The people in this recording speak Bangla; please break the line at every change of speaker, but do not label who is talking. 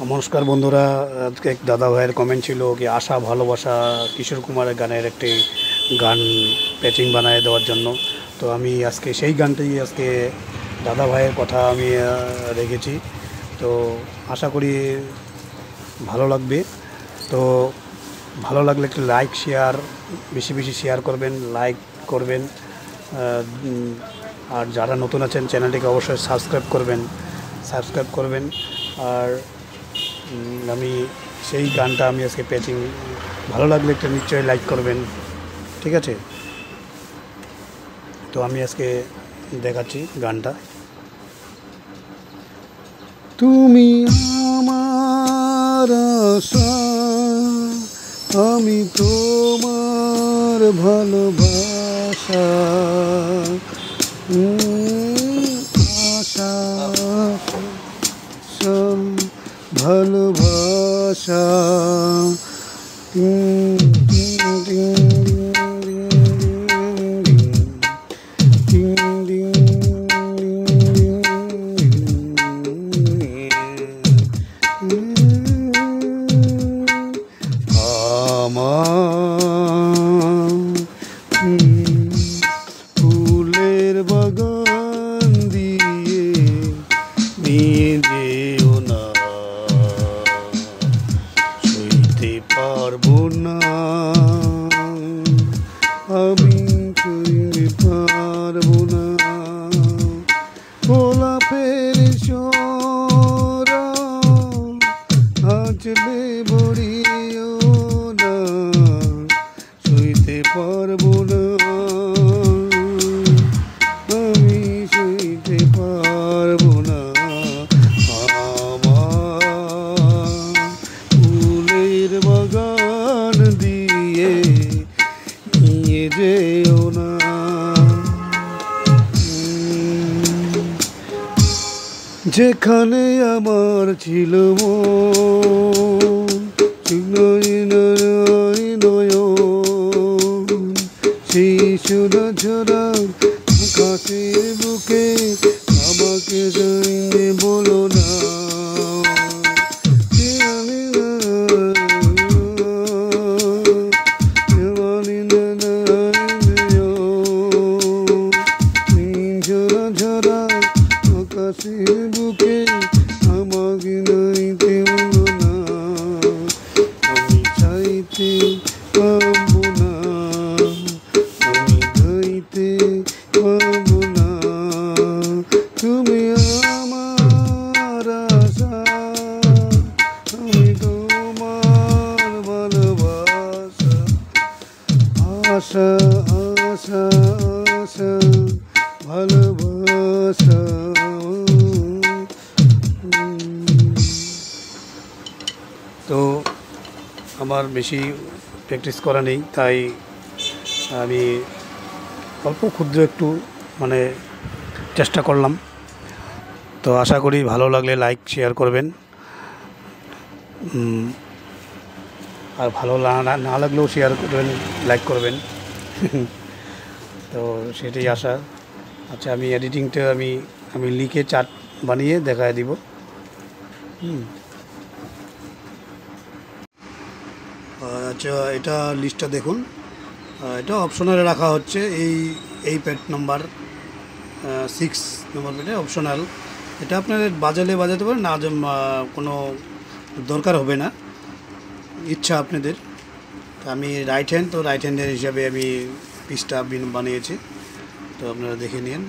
নমস্কার বন্ধুরা, আজকে এক দাদা ভাইয়ের কমেন্ট ছিল কি আশা ভালোবাসা কিশোর কুমারের গানের একটি গান প্যাচিং বানিয়ে দেওয়ার জন্য। তো আমি আজকে সেই গানটাই আজকে দাদা ভাইয়ের কথা আমি রেখেছি। তো আশা করি ভালো লাগবে। তো ভালো লাগলে একটু লাইক শেয়ার বেশি বেশি শেয়ার করবেন, লাইক করবেন। আর যারা নতুন আছেন চ্যানেলটিকে অবশ্যই সাবস্ক্রাইব করবেন। আর আমি সেই গানটা আমি আজকে প্যাচিং ভালো লাগলে একটা নিশ্চয়ই লাইক করবেন, ঠিক আছে? তো আমি আজকে দেখাচ্ছি গানটা। তুমি আমার আশা, আমি তোমার ভালোবাসা, আশা ভালোবাসা। ফুলের বাগান দিয়ে নিয়ে যেও না, সইতে পারবো না, আমি সইতে পারবো না। গোলাপের ছোরা আঁচলে ভরিও না, সইতে পারবো না, আমি সইতে পারবো না। আমার ফুলের বাগান দিয়ে নিয়ে যেও না। যেখানে আমার ছিল সেই সোনা ঝরা আকাশের বুকে আমাকে জানিয়ে বলো না, ঝরা ঝরা আকাশের বুকে আমাকে নাইতে বলো না, আমি চাইতে পাবো না, আমি গাইতে পাবো না। তুমি আমার আশা, আমি তোমার ভালোবাসা, আশা আশা আশা ভালোবাসা। তো আমার বেশি প্র্যাকটিস করা নেই, তাই আমি অল্প ক্ষুদ্র একটু চেষ্টা করলাম। তো আশা করি ভালো লাগলে লাইক শেয়ার করবেন, আর ভালো না লাগলেও শেয়ার করবেন, লাইক করবেন। তো সেটাই আশা। আচ্ছা, আমি এডিটিংটা আমি লিখে চার্ট বানিয়ে দেখায় দিব। আচ্ছা, এটা লিস্টটা দেখুন, এটা অপশনালে রাখা হচ্ছে। এই প্যাড নাম্বার 6 নম্বর প্যাডে অপশনাল। এটা আপনারা বাজাতে পারেন না, কোনো দরকার হবে না, ইচ্ছা আপনাদের। তো আমি রাইট হ্যান্ডের হিসাবে আমি পিসটা বানিয়েছি, তো আপনারা দেখে নিন।